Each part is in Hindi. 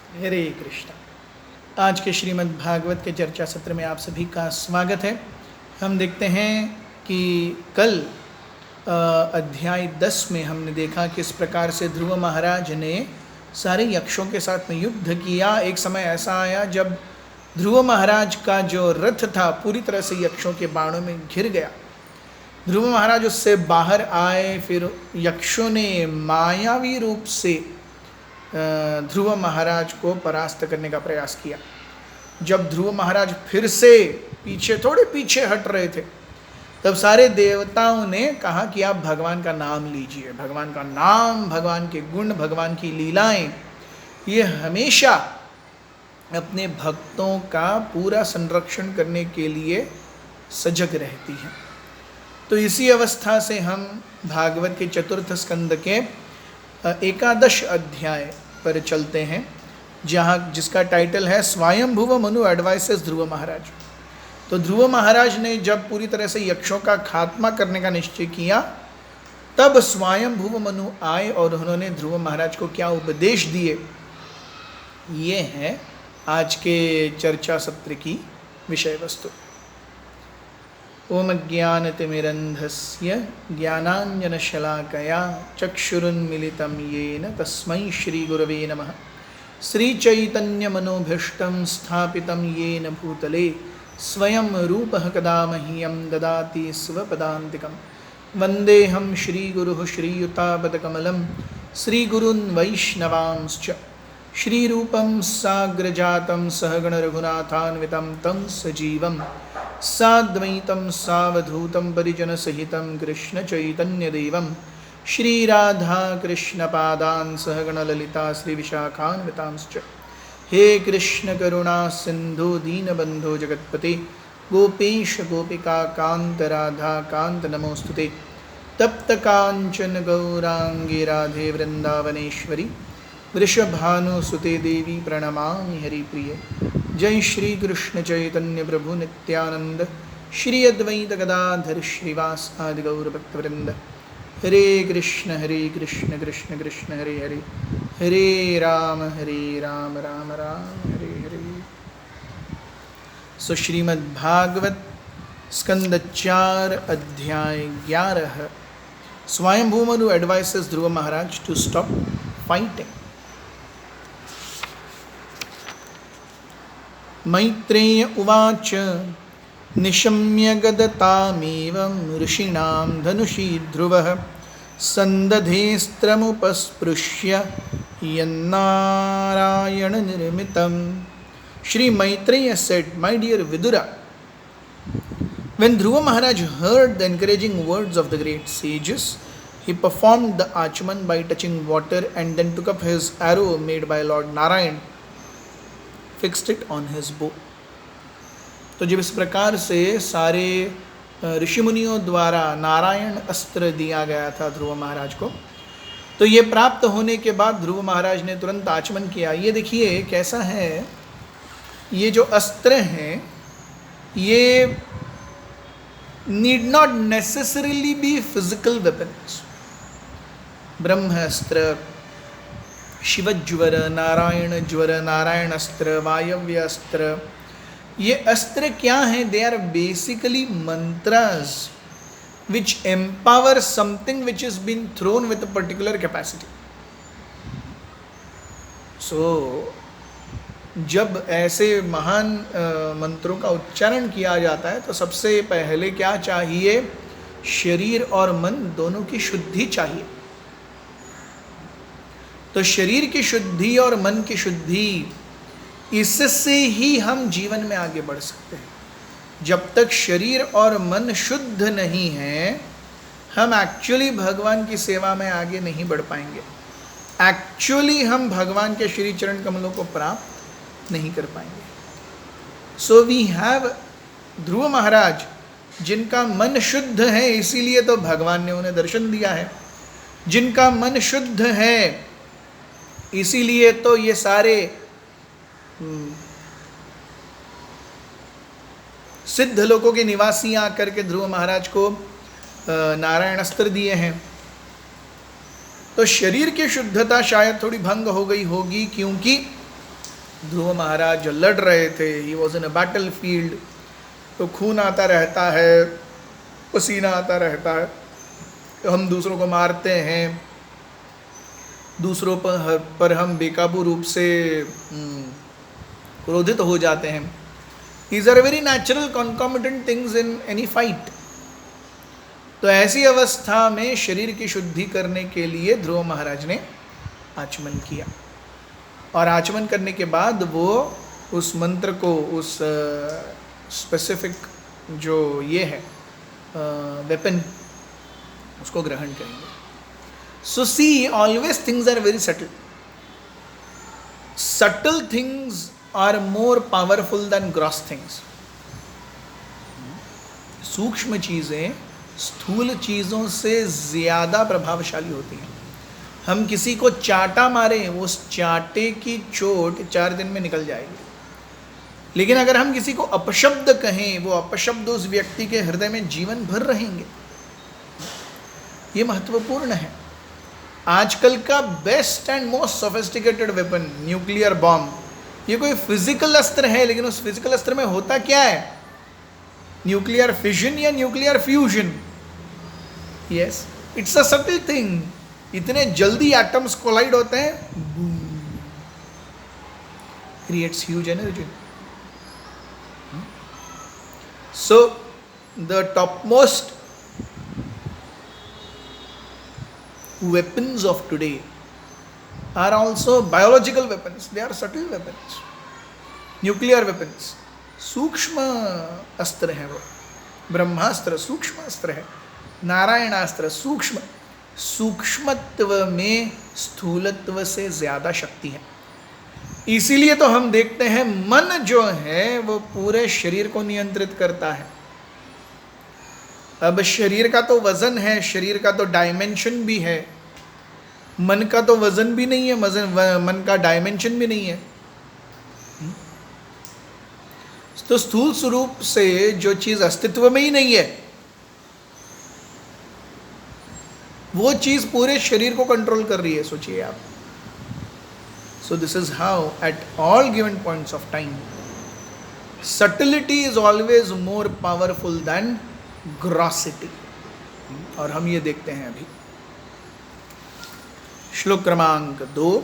हरे कृष्ण। आज के श्रीमद् भागवत के चर्चा सत्र में आप सभी का स्वागत है। हम देखते हैं कि कल अध्याय 10 में हमने देखा किस प्रकार से ध्रुव महाराज ने सारे यक्षों के साथ में युद्ध किया। एक समय ऐसा आया जब ध्रुव महाराज का जो रथ था पूरी तरह से यक्षों के बाणों में घिर गया। ध्रुव महाराज उससे बाहर आए, फिर यक्षों ने मायावी रूप से ध्रुव महाराज को परास्त करने का प्रयास किया। जब ध्रुव महाराज फिर से थोड़े पीछे हट रहे थे, तब सारे देवताओं ने कहा कि आप भगवान का नाम लीजिए। भगवान का नाम, भगवान के गुण, भगवान की लीलाएं, ये हमेशा अपने भक्तों का पूरा संरक्षण करने के लिए सजग रहती हैं। तो इसी अवस्था से हम भागवत के चतुर्थ स्कंद के एकादश अध्याय पर चलते हैं, जिसका टाइटल है स्वयंभुव मनु एडवाइसेस ध्रुव महाराज। तो ध्रुव महाराज ने जब पूरी तरह से यक्षों का खात्मा करने का निश्चय किया, तब स्वयंभुव मनु आए और उन्होंने ध्रुव महाराज को क्या उपदेश दिए, ये है आज के चर्चा सत्र की विषय वस्तु। ओम ज्ञानतिमिरन्धस्य ज्ञानाञ्जनशलाकया चक्षुरुन्मिलितं येन तस्मै श्रीगुरवे नमः। श्रीचैतन्यमनोभीष्टं स्थापितं येन भूतले स्वयं रूपः कदा मह्यं ददाति स्वपदान्तिकं। वन्देऽहं श्रीगुरुः श्रीयुतापदकमलं श्रीगुरून् वैष्णवांश्च। श्रीरूपं साग्रजातं सहगणरघुनाथान्वितं तं सजीवं साद्वैतं सावधूतं परिजनसहितं कृष्णचैतन्यदेवं श्रीराधाकृष्णपादान् सहगणललिता श्रीविशाखान्वितांश्च। हे कृष्णकरुणा सिन्धु दीनबन्धो जगत्पते गोपेश गोपिकान्त राधाकान्त नमोऽस्तुते। तप्तकाञ्चन गौराङ्गी राधे वृन्दावनेश्वरी वृषभानुसुते देवी प्रणमामि हरिप्रिये। जय श्री कृष्ण चैतन्य प्रभु नित्यानंद श्री अद्वैत गदाधर श्रीवासादि गौर भक्तवृंद। हरे कृष्ण कृष्ण कृष्ण हरे हरे, हरे राम राम राम हरे हरे। सो श्रीमद् भागवत स्कंद 4 अध्याय 11 Swayambhu Manu advises Dhruv Maharaj to stop fighting. Maitreya उवाच निशम्य गदतामेवं ऋषीणां धनुषी ध्रुवः सन्दधेस्त्रमुपस्पृश्य यन्नारायण निर्मितम्। Shri Maitreya said, "My dear Vidura, when Dhruva Maharaj heard the encouraging words of the great sages, he performed the Achman by touching water and then took up his arrow made by Lord Narayan, fixed it on his बो। तो जब इस प्रकार से सारे ऋषि मुनियों द्वारा नारायण अस्त्र दिया गया था ध्रुव महाराज को, तो ये प्राप्त होने के बाद ध्रुव महाराज ने तुरंत आचमन किया। ये देखिए कैसा है, ये जो अस्त्र हैं ये need not necessarily be physical weapons. Brahmastra, Shivajwar, Narayan Jwar, Narayan Astra, Vayavya Astra, ये अस्त्र क्या हैं? They are basically mantras which empower something which is been thrown with a particular capacity. So जब ऐसे महान मंत्रों का उच्चारण किया जाता है तो सबसे पहले क्या चाहिए? शरीर और मन दोनों की शुद्धि चाहिए। तो शरीर की शुद्धि और मन की शुद्धि, इससे ही हम जीवन में आगे बढ़ सकते हैं। जब तक शरीर और मन शुद्ध नहीं है, हम एक्चुअली भगवान की सेवा में आगे नहीं बढ़ पाएंगे। एक्चुअली हम भगवान के श्री चरण कमलों को प्राप्त नहीं कर पाएंगे। सो वी हैव ध्रुव महाराज जिनका मन शुद्ध है, इसीलिए तो भगवान ने उन्हें दर्शन दिया है। जिनका मन शुद्ध है, इसीलिए तो ये सारे सिद्ध लोकों के निवासी आकर के ध्रुव महाराज को नारायण अस्त्र दिए हैं। तो शरीर की शुद्धता शायद थोड़ी भंग हो गई होगी, क्योंकि ध्रुव महाराज जो लड़ रहे थे, he was in a battle field, तो खून आता रहता है, पसीना आता रहता है, तो हम दूसरों को मारते हैं, दूसरों पर हम बेकाबू रूप से क्रोधित हो जाते हैं. These are very natural concomitant things in any fight. तो ऐसी अवस्था में शरीर की शुद्धि करने के लिए ध्रुव महाराज ने आचमन किया, और आचमन करने के बाद वो उस मंत्र को, उस स्पेसिफिक जो ये है वेपन, उसको ग्रहण करेंगे. So see, always things are very subtle. Subtle things are more powerful than gross things. सूक्ष्म चीजें स्थूल चीजों से ज्यादा प्रभावशाली होती हैं. हम किसी को चाटा मारें, उस चाटे की चोट 4 दिन में निकल जाएगी, लेकिन अगर हम किसी को अपशब्द कहें, वो अपशब्द उस व्यक्ति के हृदय में जीवन भर रहेंगे. ये महत्वपूर्ण है. आजकल का best and most sophisticated weapon nuclear bomb, ये कोई फिजिकल अस्त्र है, लेकिन उस फिजिकल अस्त्र में होता क्या है? न्यूक्लियर फिजन या nuclear fusion. Yes, it's a subtle thing. इतने जल्दी एटम्स कोलाइड होते हैं, creates huge energy. So the top most weapons of today are also biological weapons. They are subtle weapons. Nuclear weapons. सूक्ष्म अस्त्र है वो. ब्रह्मास्त्र सूक्ष्म अस्त्र है. नारायणास्त्र सूक्ष्म. सूक्ष्मत्व में स्थूलत्व से ज्यादा शक्ति है. इसीलिए तो हम देखते हैं मन जो है वो पूरे शरीर को नियंत्रित करता है. अब शरीर का तो वजन है, शरीर का तो डायमेंशन भी है, मन का तो वजन भी नहीं है, मन का डायमेंशन भी नहीं है. तो स्थूल स्वरूप से जो चीज अस्तित्व में ही नहीं है, वो चीज पूरे शरीर को कंट्रोल कर रही है. सोचिए आप. So this is how at all given points of time subtlety is always more powerful than grossity. और हम ये देखते हैं अभी. श्लोक क्रमांक 2.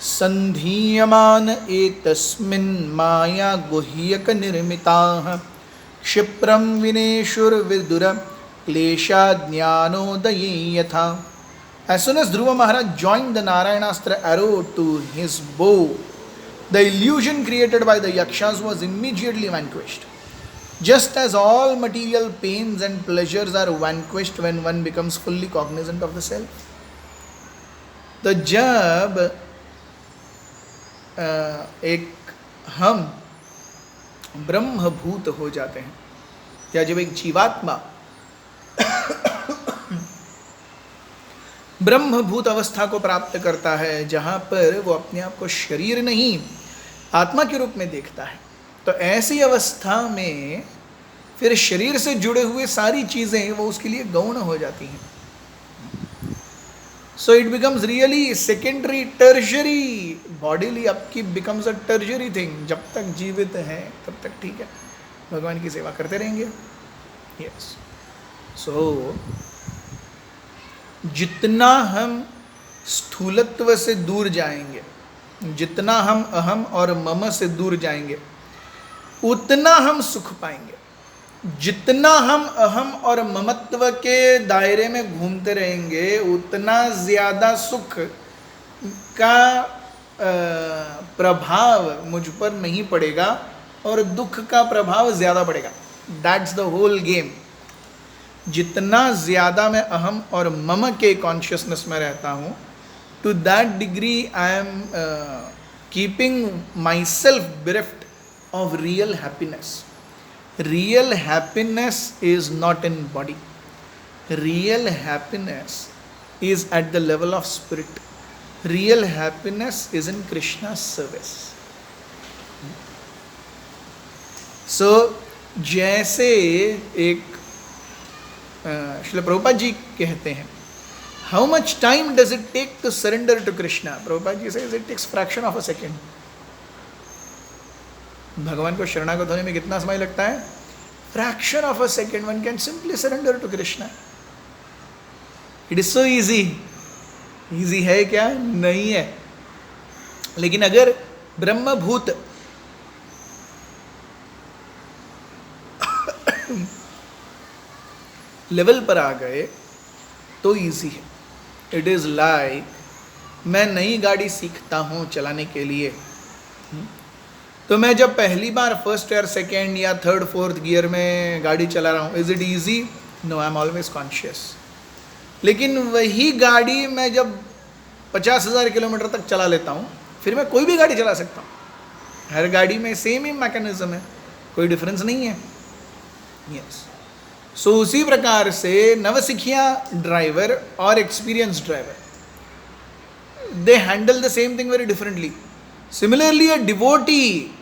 संधीयमान एतस्मिन् माया गुह्यक निर्मिताः क्षिप्रं विनेशुर्विदुर क्लेशाज्ञानोदये यथा. As soon as Dhruva Maharaj joined the Narayanastra arrow to his bow, the illusion created by the yakshas was immediately vanquished. Just as all material pains and pleasures are vanquished when one becomes fully cognizant of the self. तो जब एक हम ब्रह्मभूत हो जाते हैं, या जब एक जीवात्मा ब्रह्मभूत अवस्था को प्राप्त करता है, जहाँ पर वो अपने आप को शरीर नहीं आत्मा के रूप में देखता है, तो ऐसी अवस्था में फिर शरीर से जुड़े हुए सारी चीज़ें वो उसके लिए गौण हो जाती हैं. So it becomes really secondary, tertiary. Bodily upkeep becomes a tertiary thing. जब तक जीवित है तब तक ठीक है, भगवान की सेवा करते रहेंगे. यस. सो जितना हम स्थूलत्व से दूर जाएंगे, जितना हम अहम और मम से दूर जाएंगे, उतना हम सुख पाएंगे. जितना हम अहम और ममत्व के दायरे में घूमते रहेंगे, उतना ज़्यादा सुख का प्रभाव मुझ पर नहीं पड़ेगा और दुख का प्रभाव ज़्यादा पड़ेगा. That's the whole game. जितना ज़्यादा मैं अहम और मम के कॉन्शियसनेस में रहता हूँ, to that degree I am keeping myself bereft of real happiness. Real happiness is not in body. Real happiness is at the level of spirit. Real happiness is in Krishna's service. So जैसे एक श्रील प्रभुपाद जी कहते हैं, How much time does it take to surrender to Krishna? Prabhupada ji says it takes fraction of a second. भगवान को शरणागत होने में कितना समय लगता है? Fraction of a second. One can simply surrender to Krishna. It is so easy. Easy है क्या? नहीं है. लेकिन अगर ब्रह्मभूत लेवल पर आ गए तो इजी है. इट इज़ लाइक मैं नई गाड़ी सीखता हूँ चलाने के लिए, तो मैं जब पहली बार फर्स्ट या सेकेंड या थर्ड फोर्थ गियर में गाड़ी चला रहा हूँ, is it easy? No, I am always conscious. लेकिन वही गाड़ी मैं जब 50,000 किलोमीटर तक चला लेता हूँ, फिर मैं कोई भी गाड़ी चला सकता हूँ. हर गाड़ी में सेम ही मैकेनिज्म है, कोई डिफरेंस नहीं है. यस. सो उसी प्रकार से नवसिखिया ड्राइवर और experience driver, they handle the same thing very differently. Similarly a devotee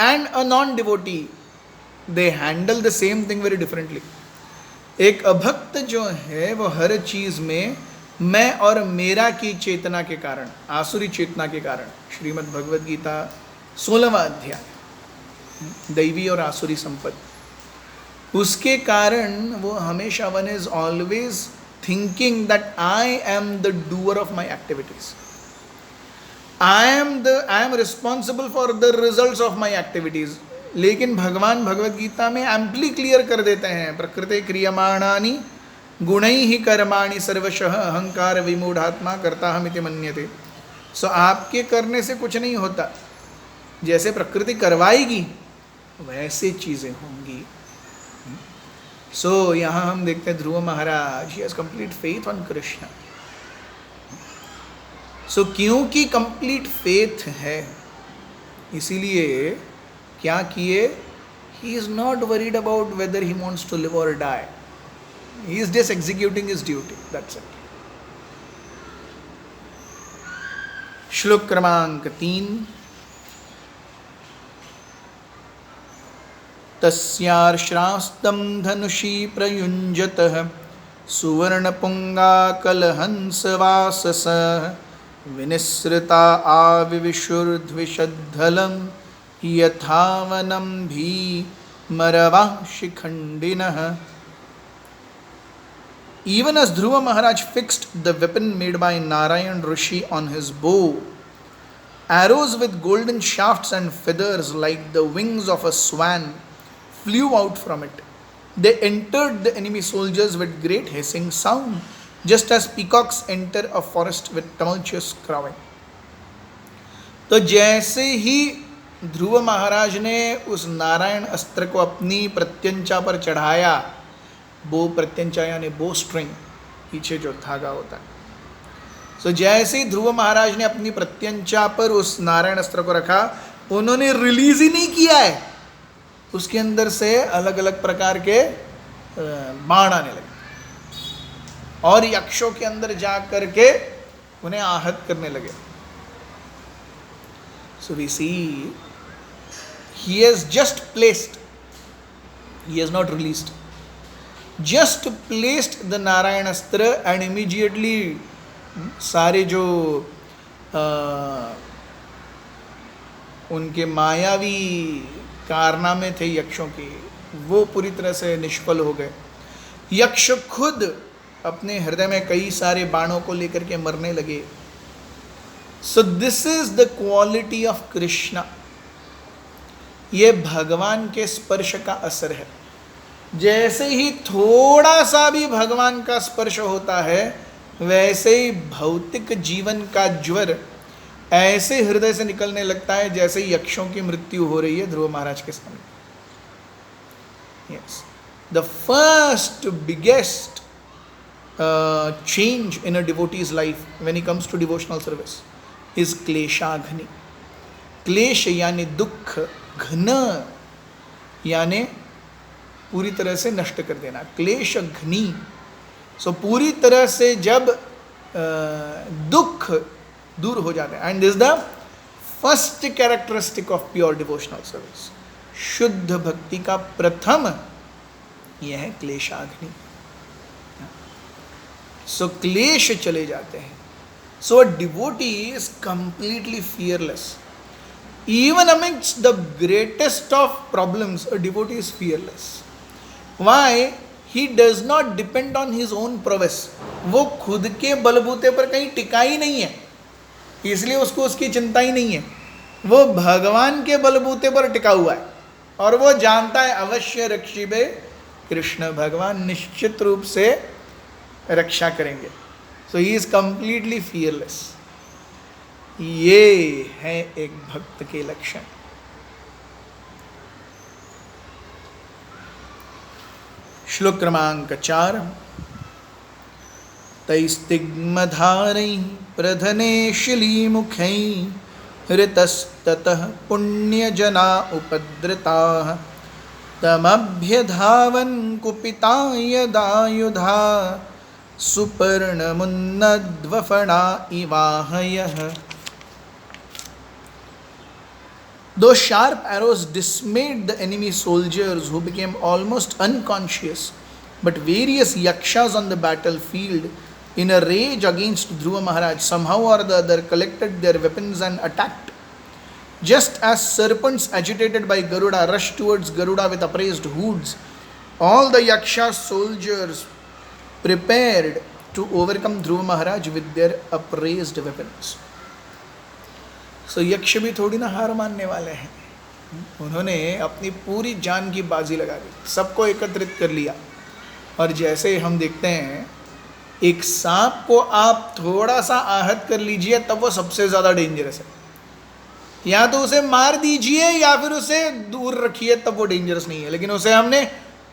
and a non devotee, they handle the same thing very differently. एक अभक्त जो है वो हर चीज में मैं और मेरा की चेतना के कारण, आसुरी चेतना के कारण, श्रीमद् भगवद गीता 16वां अध्याय, दैवी और आसुरी संपत्ति, उसके कारण वो हमेशा one is always thinking that I am the doer of my activities. I am responsible for the results of my activities. लेकिन भगवान भगवद गीता में एम्पली क्लियर कर देते हैं, प्रकृति क्रियमाणानि गुणैहि कर्माणि सर्वशः अहंकार विमूढ़ात्मा कर्ताहमिति मन्यते. सो आपके करने से कुछ नहीं होता, जैसे प्रकृति करवाएगी वैसे चीजें होंगी. सो यहाँ हम देखते हैं Dhruv Maharaj, he has complete faith on Krishna. So क्योंकि कंप्लीट फेथ है, इसीलिए क्या किए, he is not worried about whether he wants to live और die. He is just executing his duty, that's it. श्लोक क्रमांक 3. तस्यार्श्रास्तं धनुषी प्रयुञ्जतः सुवर्णपुङ्गाकलहंसवाससः विनिसृता आविविशुर्द्विषद्धलं यथावनं भीमरवाः शिखण्डिनः. Even as Dhruva Maharaj fixed the weapon made by Narayan Rishi on his bow, arrows with golden shafts and feathers like the wings of a swan flew out from it. They entered the enemy soldiers with great hissing sound, just as peacocks enter a forest with tumultuous crowing. तो जैसे ही ध्रुव महाराज ने उस नारायण अस्त्र को अपनी प्रत्यंचा पर चढ़ाया, बो प्रत्यंचा यानी बो स्ट्रिंग, पीछे जो धागा होता है, सो जैसे ही ध्रुव महाराज ने अपनी प्रत्यंचा पर उस नारायण अस्त्र को रखा, उन्होंने रिलीज ही नहीं किया है, उसके अंदर से अलग अलग प्रकार के बाण आने लगे और यक्षों के अंदर जा करके उन्हें आहत करने लगे. So we see he has just placed, he has not released, just placed the Narayan astra and immediately सारे जो उनके मायावी कारनामे थे यक्षों की, वो पूरी तरह से निष्फल हो गए. यक्ष खुद अपने हृदय में कई सारे बाणों को लेकर के मरने लगे. सो this is the quality of Krishna. ये भगवान के स्पर्श का असर है. जैसे ही थोड़ा सा भी भगवान का स्पर्श होता है, वैसे ही भौतिक जीवन का ज्वर ऐसे हृदय से निकलने लगता है जैसे यक्षों की मृत्यु हो रही है ध्रुव महाराज के सामने. Yes, the first biggest change in a devotee's life when he comes to devotional service is क्लेशाघ्नि. क्लेश यानी दुख, घ्न यानी पूरी तरह से नष्ट कर देना, क्लेश घ्नि. सो पूरी तरह से जब दुख दूर हो जाता है, and this the first characteristic of pure devotional service. शुद्ध भक्ति का प्रथम यह है क्लेशाग्नि. सो क्लेश चले जाते हैं. So a devotee is completely fearless. Even amidst the greatest of problems, a devotee is fearless. Why? He does not depend on his own prowess. वो खुद के बलबूते पर कहीं टिका ही नहीं है, इसलिए उसको उसकी चिंता ही नहीं है. वो भगवान के बलबूते पर टिका हुआ है और वो जानता है अवश्य रक्षिबे कृष्ण, भगवान निश्चित रूप से रक्षा करेंगे. सो ही इज कंप्लीटली फियरलेस. ये है एक भक्त के लक्षण. श्लोक क्रमांक 4. तैस्तिग्मधारै प्रधने शिलीमुखै ऋतस्ततः पुण्यजना उपद्रताः तमभ्यधावन् कुपिता यदायुधा सुपर्णमुन्नद्वफणा इवाहयः. Those sharp arrows dismayed the enemy soldiers, who became almost unconscious. But various yakshas on the battlefield, in a rage against Dhruva Maharaj, somehow or the other collected their weapons and attacked. Just as serpents agitated by Garuda rushed towards Garuda with upraised hoods, all the yaksha soldiers prepared to overcome Dhruva Maharaj with their upraised weapons. सो यक्ष भी थोड़ी ना हार मानने वाले हैं. उन्होंने अपनी पूरी जान की बाजी लगा दी, सबको एकत्रित कर लिया. और जैसे हम देखते हैं, एक सांप को आप थोड़ा सा आहत कर लीजिए तब वो सबसे ज़्यादा डेंजरस है. या तो उसे मार दीजिए या फिर उसे दूर रखिए, तब वो डेंजरस नहीं है. लेकिन उसे हमने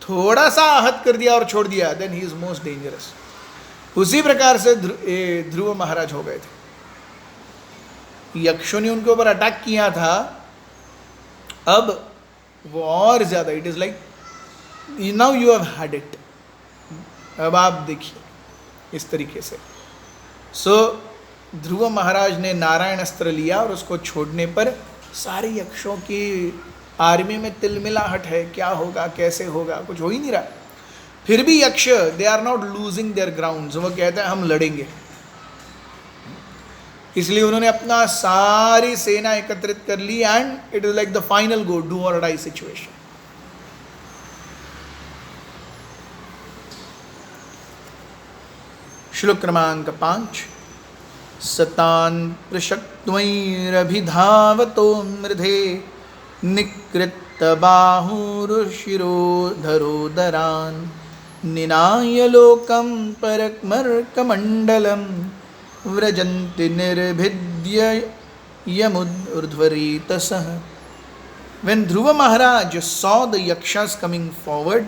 थोड़ा सा आहत कर दिया और छोड़ दिया, then he is most dangerous. उसी प्रकार से ध्रुव महाराज हो गए थे. यक्षों ने उनके ऊपर अटैक किया था, अब वो और ज़्यादा, it is like now you have had it, अब आप देखिए इस तरीके से. सो ध्रुव महाराज ने नारायण अस्त्र लिया और उसको छोड़ने पर सारे यक्षों की आर्मी में तिलमिलाहट है, क्या होगा कैसे होगा, कुछ हो ही नहीं रहा. फिर भी Yaksha, they are not losing their grounds, वो कहते हैं हम लड़ेंगे. इसलिए उन्होंने अपना सारी सेना एकत्रित कर ली and it is like the final go, do और डाई सिचुएशन. श्लोक क्रमांक 5. सतान् पृषक्त्वैरभिधावतो मृधे निकृत्त बाहुरुशिरोधरोदरान् निनाय लोकं परकमर्कमण्डलम् व्रजन्ति निर्भिद्य यमुर्ध्वरेतसः. When Dhruva Maharaj saw the yakshas coming forward,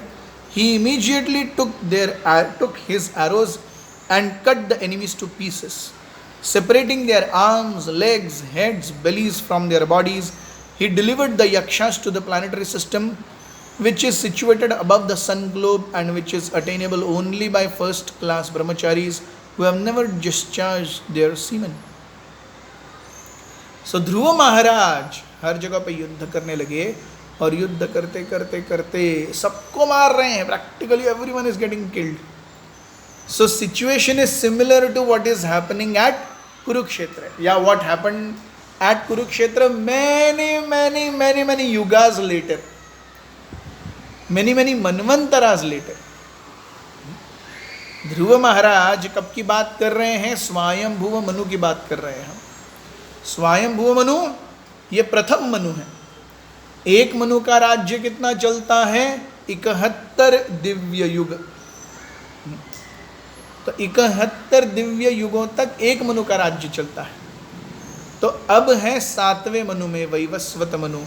he immediately took his arrows and cut the enemies to pieces, separating their arms, legs, heads, bellies from their bodies. He delivered the yakshas to the planetary system, which is situated above the sun globe and which is attainable only by first class brahmacharis who have never discharged their semen. So ध्रुव महाराज हर जगह पे युद्ध करने लगे और युद्ध करते करते करते सबको मार रहे हैं. Practically everyone is getting killed. So situation is similar to what is happening at Kurukshetra, या what happened at Kurukshetra many yugas later, many manvantaras later. Dhruv Maharaj कब की बात कर रहे हैं? स्वयंभुव मनु की बात कर रहे हैं हम. स्वयंभुव मनु ये प्रथम मनु है. एक मनु का राज्य कितना चलता है? 71 दिव्य युग. तो 71 दिव्य युगों तक एक मनु का राज्य चलता है. तो अब है 7वें मनु में वैवस्वत मनु.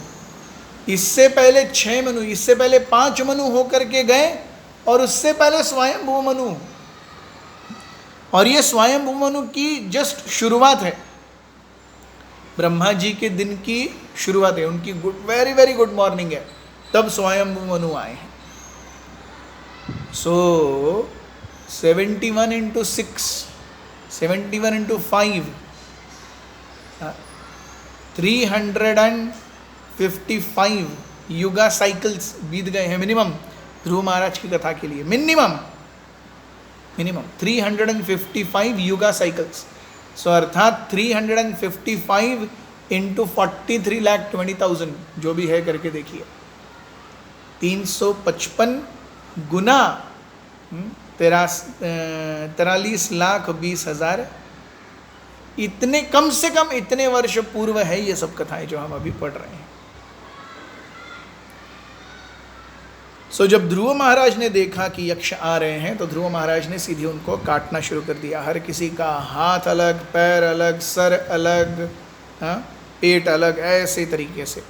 इससे पहले 6 मनु, इससे पहले 5 मनु होकर के गए और उससे पहले स्वयंभुव मनु. और ये स्वयंभुव मनु की जस्ट शुरुआत है. ब्रह्मा जी के दिन की शुरुआत है, उनकी वेरी गुड मॉर्निंग है, तब स्वयंभुव मनु आए हैं. सो 71 into 6, 71 into 5, 355 युगा साइकिल्स बीत गए हैं मिनिमम ध्रुव महाराज की कथा के लिए. मिनिमम मिनिमम 355 युगा साइकिल्स. सो अर्थात 355 इंटू 43,20,000 जो भी है करके देखिए. 355 गुना 43,20,000. इतने कम से कम इतने वर्ष पूर्व है ये सब कथाएं जो हम अभी पढ़ रहे हैं. सो जब ध्रुव महाराज ने देखा कि यक्ष आ रहे हैं तो ध्रुव महाराज ने सीधे उनको काटना शुरू कर दिया. हर किसी का हाथ अलग, पैर अलग, सर अलग, पेट अलग, ऐसे तरीके से.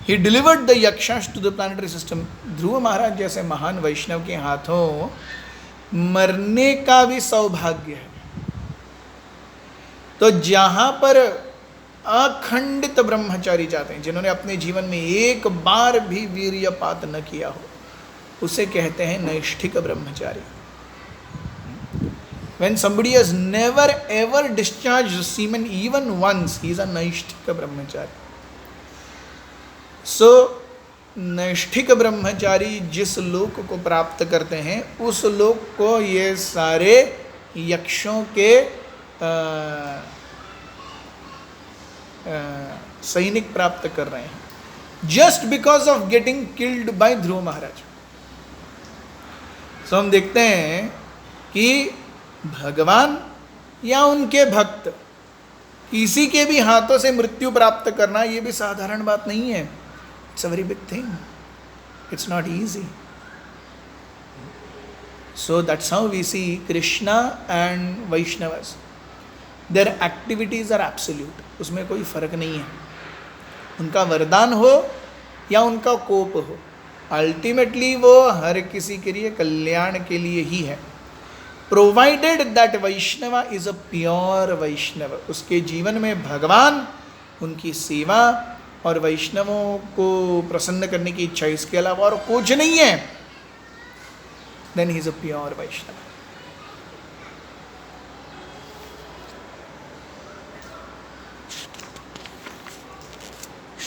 He delivered the yakshas to the planetary system. ध्रुव महाराज जैसे महान वैष्णव के हाथों मरने का भी सौभाग्य है. तो जहां पर अखंडित ब्रह्मचारी जाते हैं, जिन्होंने अपने जीवन में एक बार भी वीर्यपात न किया हो, उसे कहते हैं नैष्ठिक ब्रह्मचारी. When somebody has never ever discharged semen even once, he is a नैष्ठिक ब्रह्मचारी. सो नैष्ठिक ब्रह्मचारी जिस लोक को प्राप्त करते हैं उस लोक को ये सारे यक्षों के सैनिक प्राप्त कर रहे हैं, just because of getting killed by Dhruv Maharaj. So हम देखते हैं कि भगवान या उनके भक्त किसी के भी हाथों से मृत्यु प्राप्त करना ये भी साधारण बात नहीं है. It's a very big thing. It's not easy. So that's how we see Krishna and Vaishnavas. Their activities are absolute. उसमें कोई फर्क नहीं है. उनका वरदान हो या उनका कोप हो, अल्टीमेटली वो हर किसी के लिए कल्याण के लिए ही है. Provided that Vaishnava is a pure Vaishnava. उसके जीवन में भगवान, उनकी सेवा और वैष्णवों को प्रसन्न करने की इच्छा, इसके अलावा और कुछ नहीं है, then he is a pure Vaishnava.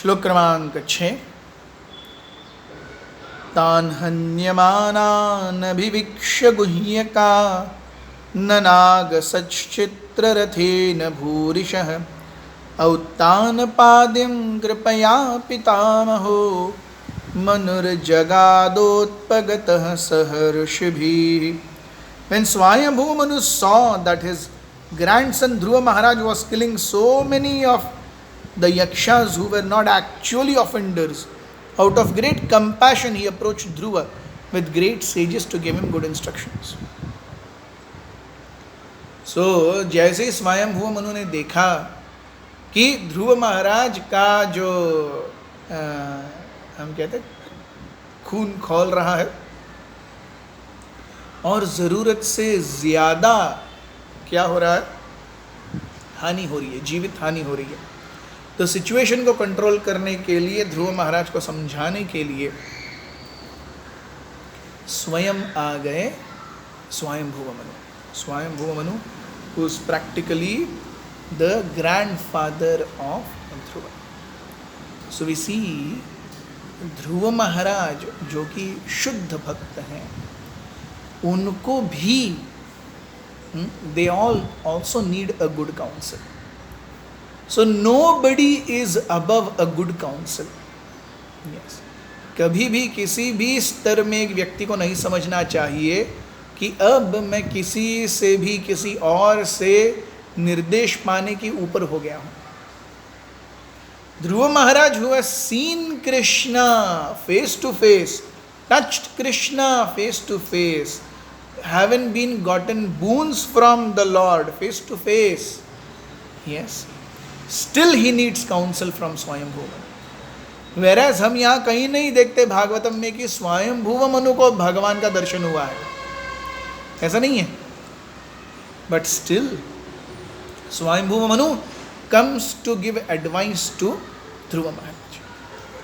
श्लोक क्रमांक 6. तान् हन्यमानानभिवीक्ष्य गुह्यका ननाग सच्चित्ररथेन भूरिशः औत्तानपादिं कृपया पितामहो मनुर्जगादोत्पगतः सहर्षिभिः. When Swayambhu Manu saw that his grandson Dhruva Maharaj was killing so many of the yakshas who were not actually offenders, out of great compassion he approached Dhruva with great sages to give him good instructions. So जैसे ही स्वयंभू मनु ने देखा कि ध्रुव महाराज का जो हम कहते खून खौल रहा है और ज़रूरत से ज़्यादा क्या हो रहा है, हानि हो रही है, जीवित हानि हो रही है, तो सिचुएशन को कंट्रोल करने के लिए ध्रुव महाराज को समझाने के लिए स्वयं आ गए Swayambhuva Manu. Swayambhuva Manu who is practically the grandfather of Dhruva. So we see ध्रुव महाराज जो कि शुद्ध भक्त हैं, उनको भी they all also need a good counsel. So nobody is above a good counsel. Yes. कभी भी किसी भी स्तर में एक व्यक्ति को नहीं समझना चाहिए कि अब मैं किसी से भी किसी और से निर्देश पाने के ऊपर हो गया हूँ. ध्रुव महाराज who has seen Krishna face to face, touched Krishna face to face, haven't been gotten boons from the Lord face to face. Yes. Still he needs counsel from Swayambhuva. Whereas हम यहाँ कहीं नहीं देखते भागवतम में कि स्वयंभुव मनु को भगवान का दर्शन हुआ है, ऐसा नहीं है. But still Swayambhuva Manu comes to give advice to ध्रुव महाराज.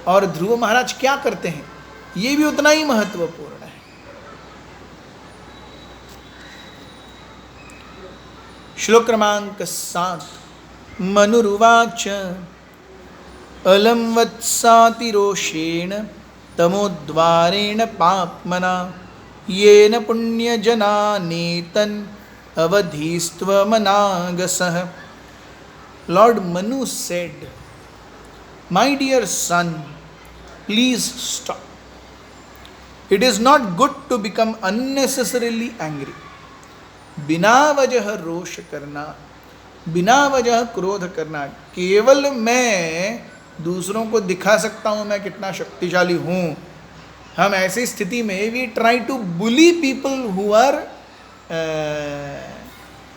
और ध्रुव महाराज क्या करते हैं ये भी उतना ही महत्वपूर्ण है. श्लोक क्रमांक 7. मनुरुवाच अलं वत्सातिरोषेण तमोद्वारेण पाप्मना येन पुण्यजनानेतन अवधीस्त्वमनागसः. Lord Manu said, "My dear son, please stop. It is not good to become unnecessarily angry. बिना वजह रोष करना, बिना वजह क्रोध करना, केवल मैं दूसरों को दिखा सकता हूँ मैं कितना शक्तिशाली हूँ, हम ऐसी स्थिति में we try to bully people who are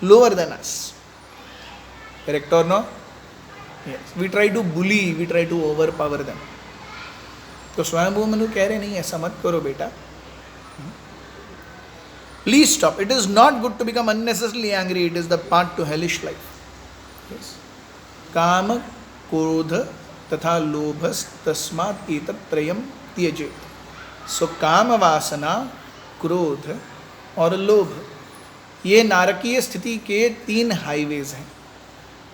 lower than us. Correct और no? Yes, we try to bully, we try to over power them. तो स्वयंभू मनु कह रहे नहीं ऐसा मत करो बेटा. Please stop. It is not good to become unnecessarily angry. It is the path to hellish life. Yes. काम, क्रोध तथा लोभस तस्मात् एतत् त्रयम् त्यजेत. सो काम वासना, क्रोध और लोभ, ये नारकीय स्थिति के 3 हाईवेज हैं.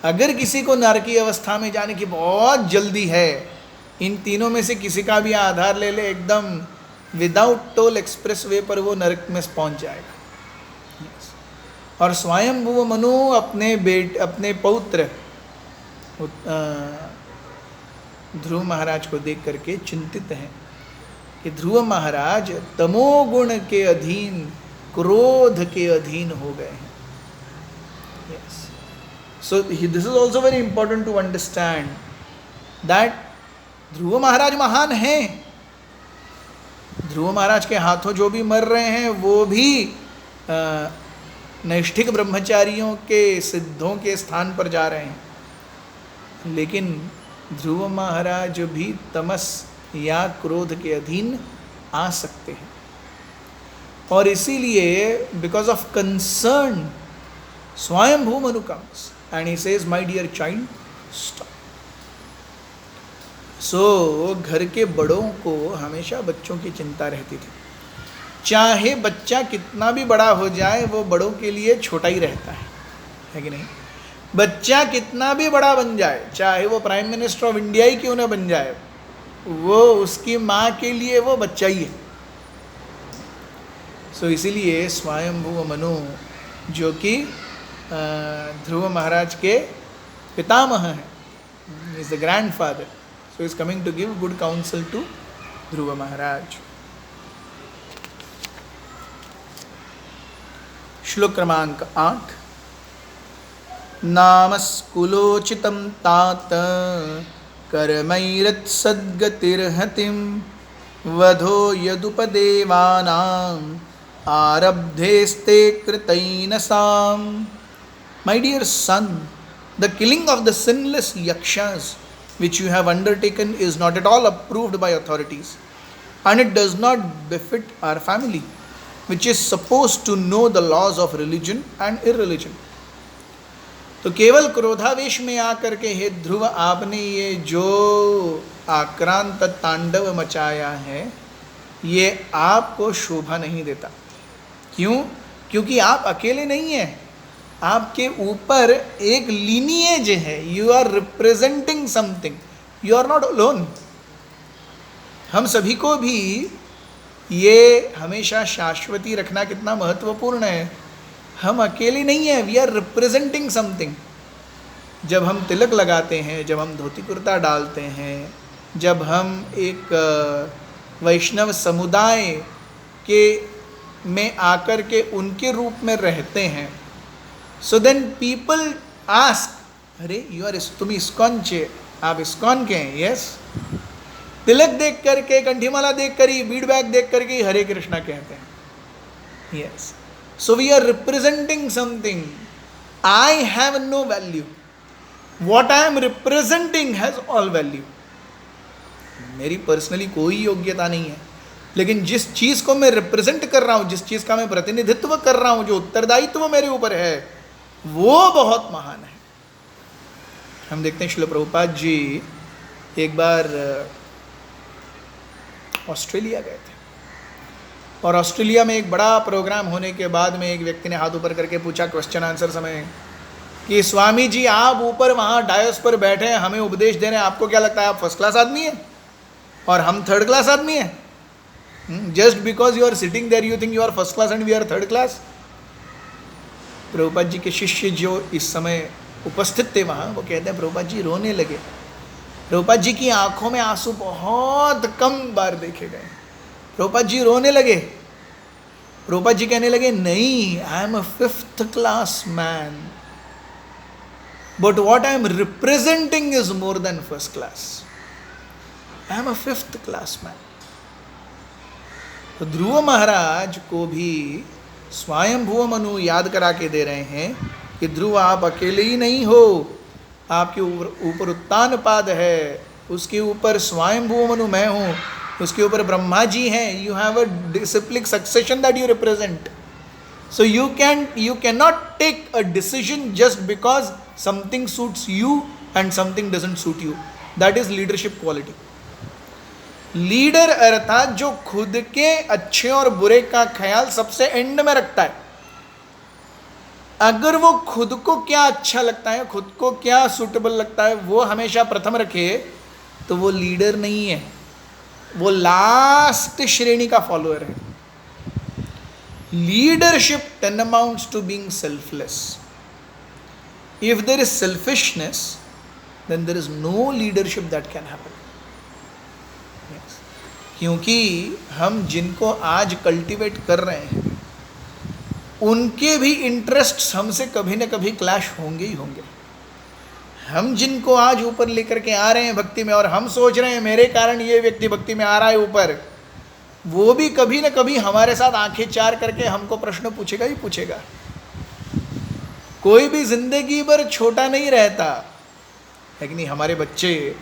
अगर किसी को नारकीय अवस्था में जाने की बहुत जल्दी है, इन तीनों में से किसी का भी आधार ले ले, एकदम विदाउट टोल एक्सप्रेस वे पर वो नरक में पहुंच जाएगा. और स्वयंभुव मनु अपने पौत्र ध्रुव महाराज को देख करके चिंतित हैं कि ध्रुव महाराज तमोगुण के अधीन, क्रोध के अधीन हो गए हैं. Yes, so this is also very important to understand that Dhruv Maharaj महान हैं. ध्रुव महाराज के हाथों जो भी मर रहे हैं वो भी नैष्ठिक ब्रह्मचारियों के सिद्धों के स्थान पर जा रहे हैं. लेकिन ध्रुव महाराज भी तमस या क्रोध के अधीन आ सकते हैं. और इसीलिए because of concern Swayambhu Manu comes and he says, my dear child, stop. So घर के बड़ों को हमेशा बच्चों की चिंता रहती थी. चाहे बच्चा कितना भी बड़ा हो जाए वो बड़ों के लिए छोटा ही रहता है कि नहीं? बच्चा कितना भी बड़ा बन जाए, चाहे वो प्राइम मिनिस्टर ऑफ इंडिया ही क्यों ना बन जाए, वो उसकी माँ के लिए वो बच्चा ही है. सो इसीलिए स्वयंभू मनु जो कि ध्रुव महाराज के पितामह हैं, is the grandfather, so is coming to give good counsel to Dhruv Maharaj. श्लोक क्रमांक 8. नामस्कुलोचितं तात कर्मैरत्सद्गतिर्हतिं वधो यदुपदेवानाम् आरब्धेस्ते कृतैनसां. My dear son, the killing of the sinless yakshas which you have undertaken is not at all approved by authorities, and it does not befit our family, which is supposed to know the laws of religion and irreligion. तो केवल क्रोधावेश में आकर के हे ध्रुव आपने ये जो आक्रांत तांडव मचाया है, ये आपको शोभा नहीं देता. क्यों? क्योंकि आप अकेले नहीं हैं, आपके ऊपर एक लीनिएज है. You are representing something, you are not alone. हम सभी को भी ये हमेशा शाश्वती रखना कितना महत्वपूर्ण है. हम अकेले नहीं हैं, वी आर रिप्रेजेंटिंग समथिंग. जब हम तिलक लगाते हैं, जब हम धोती कुर्ता डालते हैं, जब हम एक वैष्णव समुदाय के में आकर के उनके रूप में रहते हैं, सो देन पीपल आस्क, अरे यू आर, तुम इस्कॉन चे, आप इस्कॉन के हैं? यस. तिलक देख करके, कंठीमाला देख कर ही, बीड बैग देख करके हरे कृष्णा कहते हैं. Yes. So we are representing something. I have no value, what I am representing has all value. मेरी पर्सनली कोई योग्यता नहीं है, लेकिन जिस चीज़ को मैं रिप्रेजेंट कर रहा हूँ, जिस चीज़ का मैं प्रतिनिधित्व कर रहा हूँ, जो उत्तरदायित्व मेरे ऊपर है, वो बहुत महान है. हम देखते हैं श्रील प्रभुपाद जी एक बार ऑस्ट्रेलिया गए थे, और ऑस्ट्रेलिया में एक बड़ा प्रोग्राम होने के बाद में एक व्यक्ति ने हाथ ऊपर करके पूछा क्वेश्चन आंसर समय कि स्वामी जी आप ऊपर वहाँ डायस पर बैठे हैं, हमें उपदेश दे रहे हैं, आपको क्या लगता है आप फर्स्ट क्लास आदमी हैं और हम थर्ड क्लास आदमी हैं? Just because you are sitting there you think you are first class and we are third class. Prabhupada ji के शिष्य जो इस समय उपस्थित थे वहाँ, वो कहते हैं प्रभुपाद जी रोने लगे। प्रभुपाद जी की आंखों में आंसू बहुत कम बार देखे गए। प्रभुपाद जी रोने लगे। प्रभुपाद जी कहने लगे, नहीं, I am a 5th class man, but what I am representing is more than 1st class. I am a 5th class man. तो ध्रुव महाराज को भी स्वयंभुव मनु याद करा के दे रहे हैं कि ध्रुव आप अकेले ही नहीं हो, आपके ऊपर उत्तान पाद है, उसके ऊपर स्वयंभुव मनु मैं हूँ, उसके ऊपर ब्रह्मा जी हैं। You have a disciplic succession that you represent, so you can not take a decision just because something suits you and something doesn't suit you. That is leadership quality. Leader अर्थात जो खुद के अच्छे और बुरे का ख्याल सबसे एंड में रखता है। अगर वो खुद को क्या अच्छा लगता है, खुद को क्या सूटेबल लगता है, वो हमेशा प्रथम रखे, तो वो लीडर नहीं है, वो लास्ट श्रेणी का फॉलोअर है। Leadership tantamount to being selfless. If there is selfishness, then there is no leadership that can happen. Yes. क्योंकि हम जिनको आज कल्टीवेट कर रहे हैं, उनके भी इंटरेस्ट्स हमसे कभी न कभी क्लैश होंगे ही होंगे। हम जिनको आज ऊपर लेकर के आ रहे हैं भक्ति में, और हम सोच रहे हैं मेरे कारण ये व्यक्ति भक्ति में आ रहा है ऊपर, वो भी कभी न कभी हमारे साथ आंखें चार करके हमको प्रश्न पूछेगा ही पूछेगा। कोई भी जिंदगी भर छोटा नहीं रहता है कि नहीं। हमारे बच्चे,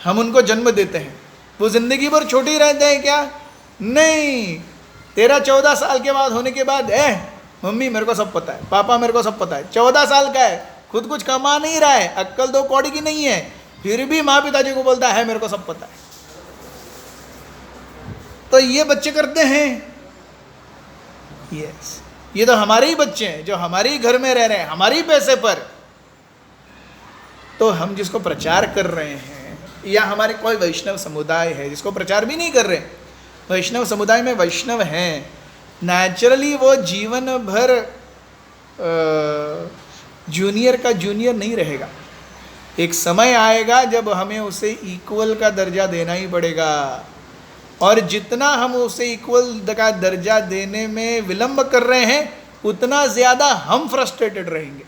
हम उनको जन्म देते हैं, वो जिंदगी भर छोटे ही रहते हैं क्या? नहीं। 13-14 साल के बाद होने के बाद मम्मी मेरे को सब पता है, पापा मेरे को सब पता है। 14 साल का है, खुद कुछ कमा नहीं रहा है, अक्ल 2 कौड़ी की नहीं है, फिर भी माँ पिताजी को बोलता है मेरे को सब पता है। तो ये बच्चे करते हैं। यस, ये तो हमारे ही बच्चे हैं जो हमारे ही घर में रह रहे हैं, हमारे ही पैसे पर। तो हम जिसको प्रचार कर रहे हैं, या हमारे कोई वैष्णव समुदाय है जिसको प्रचार भी नहीं कर रहे, वैष्णव समुदाय में वैष्णव हैं, नेचुरली वो जीवन भर जूनियर का जूनियर नहीं रहेगा। एक समय आएगा जब हमें उसे इक्वल का दर्जा देना ही पड़ेगा, और जितना हम उसे इक्वल का दर्जा देने में विलंब कर रहे हैं, उतना ज़्यादा हम फ्रस्ट्रेटेड रहेंगे,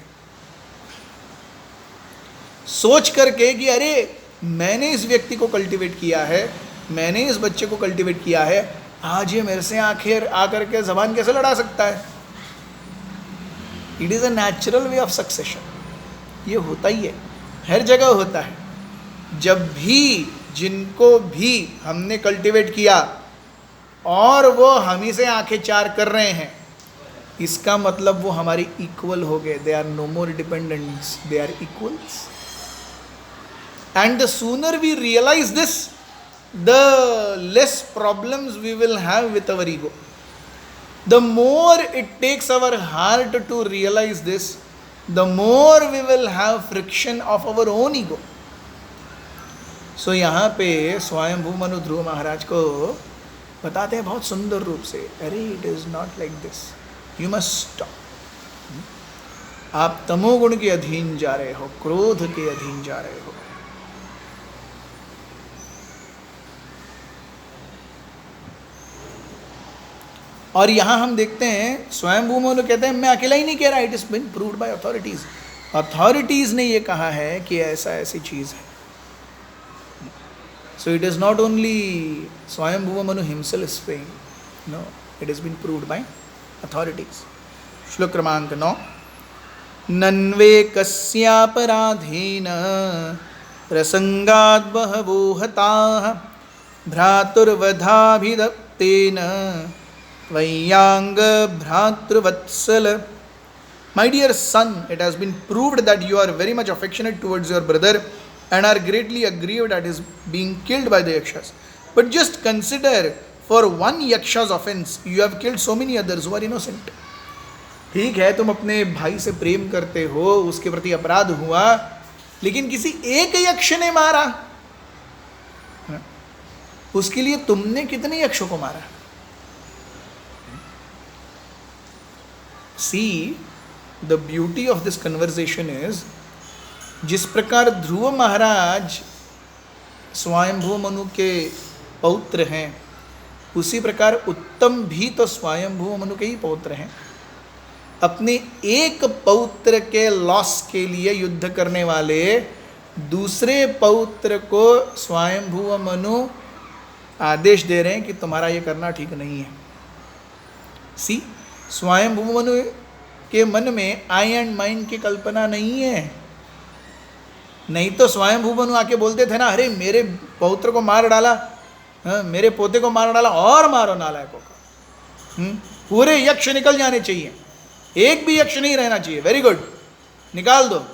सोच करके कि अरे मैंने इस व्यक्ति को कल्टीवेट किया है, मैंने इस बच्चे को कल्टीवेट किया है, आज ये मेरे से आखिर आकर के जबान कैसे लड़ा सकता है। It is a natural way of succession. ये होता ही है, हर जगह होता है। जब भी जिनको भी हमने कल्टीवेट किया और वो हम ही से आंखें चार कर रहे हैं, इसका मतलब वो हमारे इक्वल हो गए। They are no more dependents, they are equals. And the sooner we realize this, the less problems we will have with our ego. The more it takes our heart to realize this, the more we will have friction of our own ego. So यहाँ पे स्वयंभू मनु ध्रुव महाराज को बताते हैं बहुत सुंदर रूप से, अरे it is not like this, you must stop. आप तमोगुण के अधीन जा रहे हो, क्रोध के अधीन जा रहे हो। और यहाँ हम देखते हैं स्वयंभू मनु कहते हैं मैं अकेला ही नहीं कह रहा, it is been proved by authorities. Authorities ने ये कहा है कि ऐसा ऐसी चीज है। So it is not only Swayambhu Manu himself saying, no, it is been proved by authorities. श्लोक क्रमांक 9, नन्वे कस्यापराधेन प्रसंगाद् बहवो हताः भ्रातुर्वधाभिधत्तेन Vaiyang Bhratrvatsala. My dear son, it has been proved that you are very much affectionate towards your brother and are greatly aggrieved at his being killed by the yakshas. But just consider, for one yaksha's offense, you have killed so many others who are innocent. ठीक है, तुम अपने भाई से प्रेम करते हो, उसके प्रति अपराध हुआ, लेकिन किसी एक यक्ष ने मारा, उसके लिए तुमने कितने यक्षों को मारा? See the beauty of this conversation is, जिस प्रकार ध्रुव महाराज स्वयंभू मनु के पौत्र हैं, उसी प्रकार उत्तम भी तो स्वयंभू मनु के ही पौत्र हैं। अपने एक पौत्र के लॉस के लिए युद्ध करने वाले दूसरे पौत्र को स्वयंभू मनु आदेश दे रहे हैं कि तुम्हारा ये करना ठीक नहीं है। सी, स्वयंभू मनु के मन में आई एंड माइंड की कल्पना नहीं है। नहीं तो स्वयंभू मनु आके बोलते थे ना, अरे मेरे पौत्र को मार डाला, मेरे पोते को मार डाला, और मारो नालायकों को, पूरे यक्ष निकल जाने चाहिए, एक भी यक्ष नहीं रहना चाहिए, वेरी गुड, निकाल दो,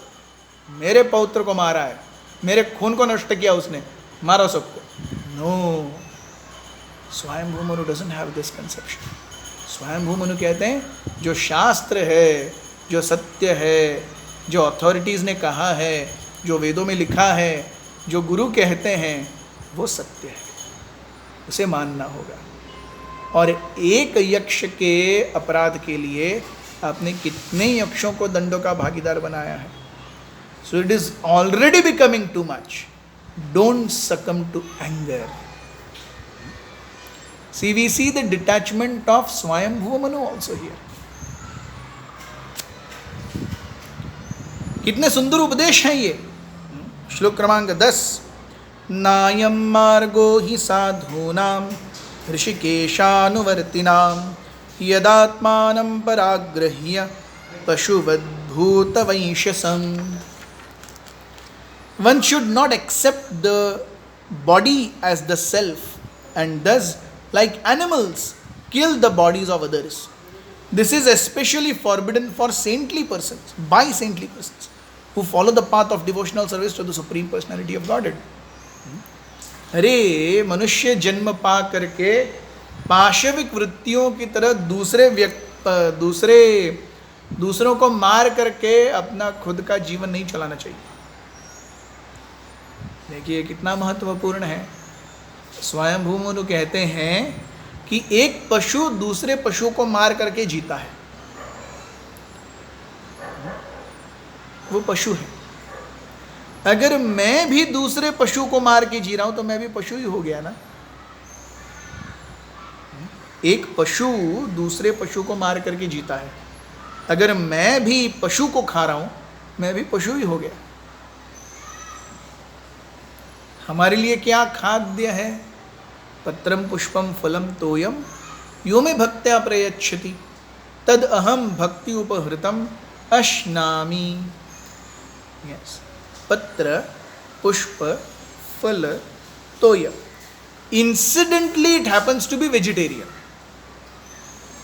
मेरे पौत्र को मारा है, मेरे खून को नष्ट किया उसने, मारो सबको। नो, स्वयंभू Manu doesn't have this conception. स्वयंभू मनु कहते हैं जो शास्त्र है, जो सत्य है, जो अथॉरिटीज़ ने कहा है, जो वेदों में लिखा है, जो गुरु कहते हैं, वो सत्य है, उसे मानना होगा। और एक यक्ष के अपराध के लिए आपने कितने यक्षों को दंडों का भागीदार बनाया है। So it is already becoming too much, don't succumb to anger. See, we see the detachment of Swayambhuva Manu also here. कितने सुंदर उपदेश हैं ये। श्लोक क्रमांक 10, नायम मार्गो हि साधूनां ऋषिकेशानुवर्तिनां यदात्मानं पराग्रह्य पशुवद्भूतवैशसम्। One should not accept the body as the self and thus, like animals, kill the bodies of others. This is especially forbidden for saintly persons, by saintly persons who follow the path of devotional service to the Supreme Personality of Godhead. अरे मनुष्य जन्म पा करके पाशविक वृत्तियों की तरह दूसरों को मार करके अपना खुद का जीवन नहीं चलाना चाहिए। देखिए कितना महत्वपूर्ण है। स्वयंभू मनु कहते हैं कि एक पशु दूसरे पशु को मार करके जीता है, वो पशु है। अगर मैं भी दूसरे पशु को मार के जी रहा हूं तो मैं भी पशु ही हो गया ना। एक पशु दूसरे पशु को मार करके जीता है, अगर मैं भी पशु को खा रहा हूं मैं भी पशु ही हो गया। हमारे लिए क्या खाद्य है? पत्रम पुष्पम फलम तोयम यो मे भक्त्या प्रयच्छति तद अहम भक्ति उपहृतम अश्नामि। यस, पत्र पुष्प फल तोयम। Incidentally it happens to be vegetarian,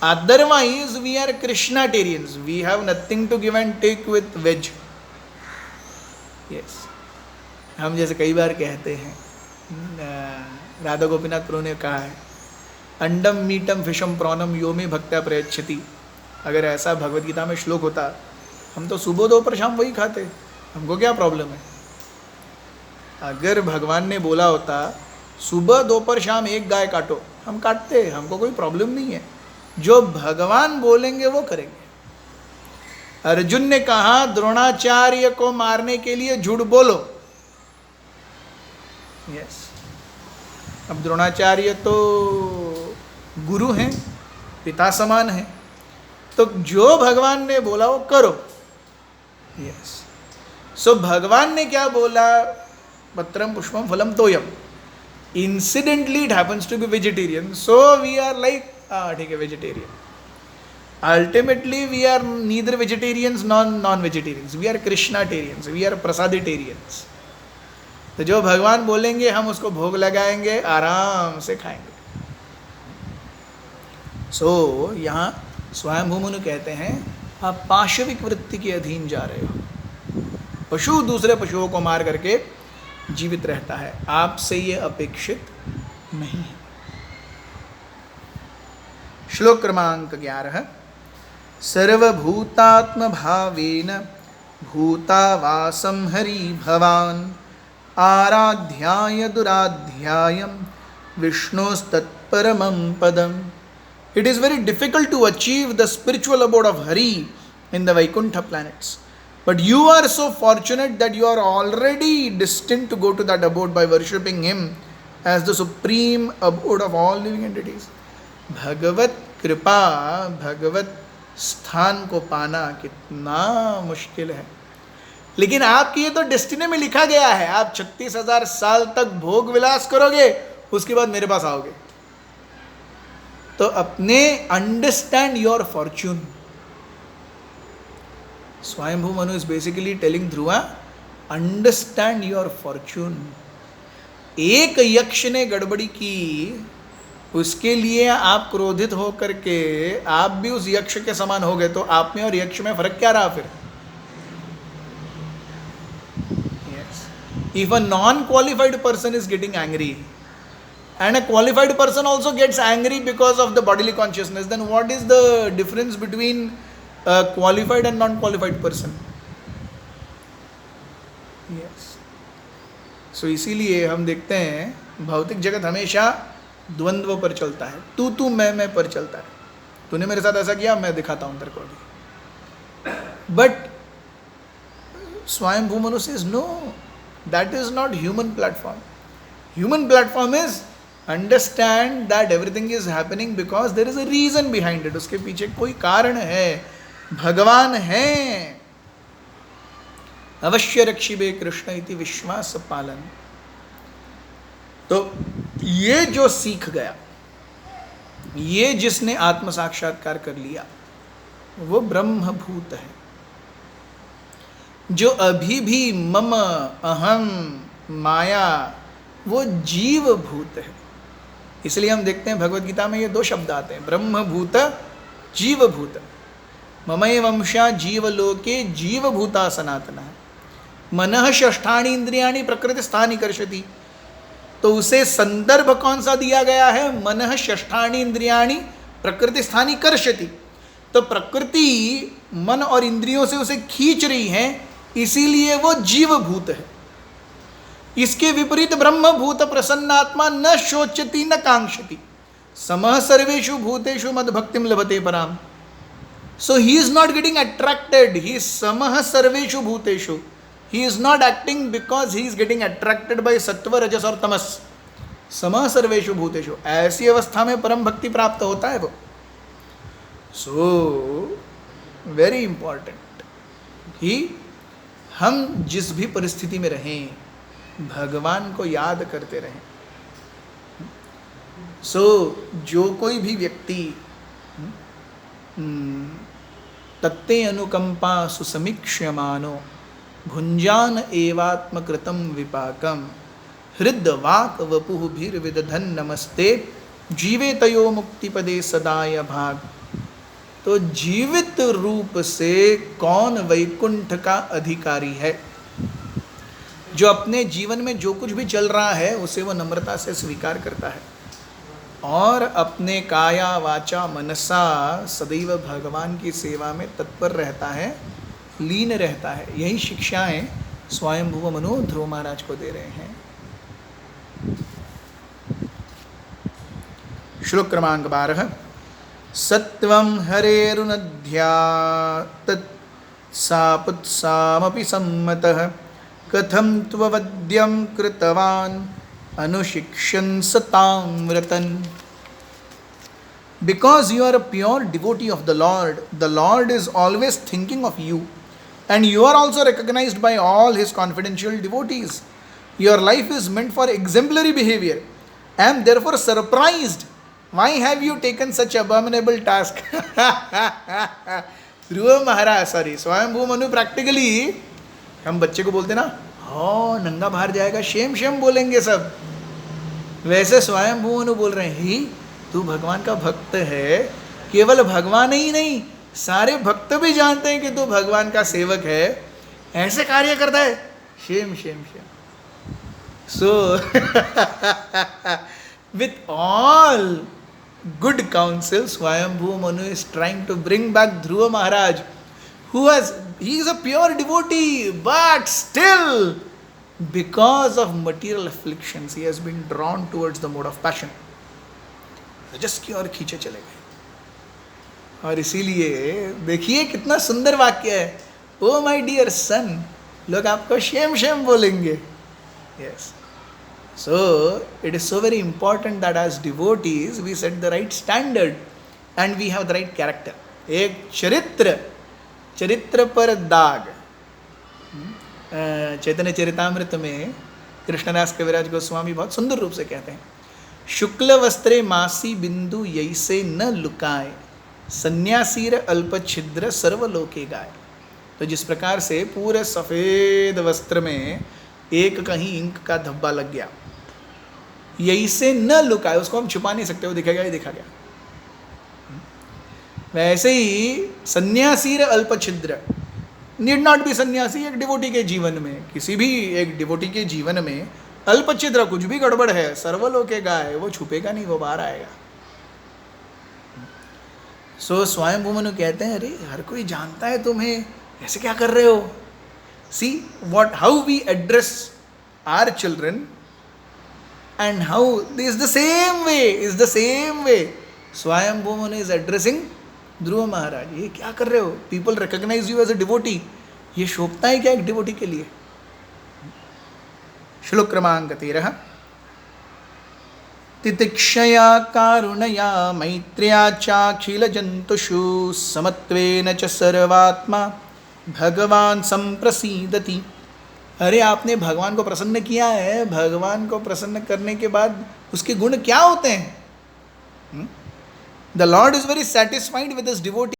otherwise we are Krishnatarians, we have nothing to give and take with veg. Yes, हम जैसे कई बार कहते हैं, राधा गोपीनाथ प्रभु ने कहा है, अंडम मीटम फिशम प्रॉनम यो मे भक्त्या प्रयच्छति। अगर ऐसा भगवद गीता में श्लोक होता, हम तो सुबह दोपहर शाम वही खाते, हमको क्या प्रॉब्लम है? अगर भगवान ने बोला होता सुबह दोपहर शाम एक गाय काटो, हम काटते, हमको कोई प्रॉब्लम नहीं है। जो भगवान बोलेंगे वो करेंगे। अर्जुन ने कहा द्रोणाचार्य को मारने के लिए झूठ बोलो। यस, अब द्रोणाचार्य तो गुरु हैं, पिता समान हैं, तो जो भगवान ने बोला वो करो। यस, सो भगवान ने क्या बोला? पत्रम पुष्पम फलम तोयम। Incidentally it happens to be vegetarian, so we are like ठीक है vegetarian. Ultimately we are neither vegetarians non vegetarians, we are Krishnatarians, we are prasaditarians. तो जो भगवान बोलेंगे हम उसको भोग लगाएंगे, आराम से खाएंगे। सो यहाँ स्वयंभू मनु कहते हैं आप पाशविक वृत्ति के अधीन जा रहे हो। पशु दूसरे पशुओं को मार करके जीवित रहता है, आपसे ये अपेक्षित नहीं है। श्लोक क्रमांक 11, सर्वभूतात्म भावेन भूतावासं हरि भवान् आराध्याय दुराध्यायं विष्णोस्तत्परमं पदम् It is very difficult to achieve the spiritual abode of Hari in the Vaikuntha planets. But you are so fortunate that you are already destined to go to that abode by worshipping Him as the supreme abode of all living entities. भगवत कृपा, भगवत स्थान को पाना कितना मुश्किल है, लेकिन आपकी ये तो डेस्टिनी में लिखा गया है, आप 36,000 साल तक भोग विलास करोगे, उसके बाद मेरे पास आओगे. तो अपने understand your fortune. Swayambhu Manu is basically telling Dhruva, understand your fortune. एक यक्ष ने गड़बड़ी की, उसके लिए आप क्रोधित होकर के आप भी उस यक्ष के समान हो गए, तो आप में और यक्ष में फर्क क्या रहा फिर? If a non-qualified person is getting angry and a qualified person also gets angry because of the bodily consciousness, then what is the difference between a qualified and non-qualified person? Yes. So इसीलिए हम देखते हैं भौतिक जगत हमेशा द्वंद्व पर चलता है, तू मैं पर चलता है. तूने मेरे साथ ऐसा किया, मैं दिखाता हूं तेरे को अभी. बट स्वयंभू Manu says no, that is not human platform. Human platform is understand that everything is happening because there is a reason behind it. उसके पीछे कोई कारण है, भगवान है. अवश्य रक्षिबे कृष्ण इति विश्वास पालन. तो ये जो सीख गया, ये जिसने आत्म साक्षात्कार कर लिया, वो ब्रह्मभूत है. जो अभी भी मम अहम माया, वो जीव भूत है. इसलिए हम देखते हैं भगवत गीता में ये दो शब्द आते हैं, ब्रह्मभूत जीव भूत. ममये वंशा जीवलोके जीव भूता सनातना. मनः षष्ठानि इंद्रियाणि प्रकृति स्थानि कर्षति. तो उसे संदर्भ कौन सा दिया गया है? मनः षष्ठानि इंद्रियाणि प्रकृति स्थानि कर्षति. तो प्रकृति मन और इंद्रियों से उसे खींच रही है, इसीलिए वो जीव भूत है. इसके विपरीत ब्रह्मभूत प्रसन्नात्मा न शोचति न कांक्षति, समः सर्वेषु भूतेषु मद भक्तिम लभते पराम. So he is not getting attracted, he is समः सर्वेषु भूतेषु. He is not acting because he is getting attracted by sattva rajas और तमस. समः सर्वेषु भूतेषु, ऐसी अवस्था में परम भक्ति प्राप्त होता है वो. सो वेरी इंपॉर्टेंट कि हम जिस भी परिस्थिति में रहें, भगवान को याद करते रहें. सो जो कोई भी व्यक्ति तत्ते अनुकंपा सुसमीक्ष्यमानो भुंजान एवात्मकृतं विपाकम हृद्वाक वपुः भीर्विदधन नमस्ते जीवे तयो मुक्तिपदे सदाय भाग. तो जीवित रूप से कौन वैकुंठ का अधिकारी है? जो अपने जीवन में जो कुछ भी चल रहा है उसे वो नम्रता से स्वीकार करता है और अपने काया वाचा मनसा सदैव भगवान की सेवा में तत्पर रहता है, लीन रहता है. यही शिक्षाएं स्वयंभुव मनु ध्रुव महाराज को दे रहे हैं. श्लोक क्रमांक 12. सत्वं हरेरुनध्या तत्सापुत्सामपि सम्मतः कथं त्ववद्यं कृतवान् अनुशिक्षन् सतां व्रतन्. Because you are a pure devotee of the Lord is always thinking of you, and you are also recognized by all His confidential devotees. Your life is meant for exemplary behavior. I am therefore surprised. Why have you taken such abominable task? Dhruv Maharaj, sorry, स्वयंभू मनु प्रैक्टिकली हम बच्चे को बोलते ना, हो नंगा बाहर जाएगा, शेम शेम बोलेंगे सब. वैसे स्वयंभू मनु बोल रहे हैं, ही तू भगवान का भक्त है. केवल भगवान ही नहीं, सारे भक्त भी जानते हैं कि तू भगवान का सेवक है. ऐसे कार्य करता है, Shem Shem Shem. So with all good counsel, Swayambhu Manu is trying to bring back Dhruva Maharaj, he is a pure devotee, but still, because of material afflictions, he has been drawn towards the mode of passion. रजस की ओर खींचे चले गए. और इसीलिए देखिए कितना सुंदर वाक्य है, ओ माय डियर सन, लोग आपको शेम शेम बोलेंगे। Yes, so it is so very important that as devotees we set the right standard and we have the right character. एक चरित्र पर दाग। चैतन्य चरितामृत में कृष्णदास कविराज गोस्वामी बहुत सुंदर रूप से कहते हैं, शुक्ल वस्त्रे मासी बिंदु यैसे न लुकाए, सन्यासीर अल्प छिद्र सर्वलोके गाय। तो जिस प्रकार से पूरे सफ़ेद वस्त्र में एक कहीं इंक का धब्बा लग गया, यही से न लुकाए, उसको हम छुपा नहीं सकते, वो दिखेगा ही दिखा गया। वैसे ही सन्यासीर अल्प छिद्र, नीड नॉट बी सन्यासी, एक डिवोटी के जीवन में, किसी भी एक डिवोटी के जीवन में अल्प छिद्र, कुछ भी गड़बड़ है, सर्वलोके गाय, वो छुपेगा नहीं, वो बाहर आएगा। सो स्वयं मनु कहते हैं, अरे हर कोई जानता है तुम्हें, ऐसे क्या कर रहे हो? See what, how we address our children and how is the same way Swayam Manu is addressing Dhruv Maharaj. ये क्या कर रहे हो? People recognize you as a devotee. ये शोभता है क्या एक डिवोटी के लिए? श्लोक क्रमांक 13। तितिक्षया कारुणया मैत्र्या चाखिल जंतुषु समत्वेन च सर्वात्मा भगवान संप्रसीदति। अरे आपने भगवान को प्रसन्न किया है, भगवान को प्रसन्न करने के बाद उसके गुण क्या होते हैं? The Lord is very satisfied with his devotee.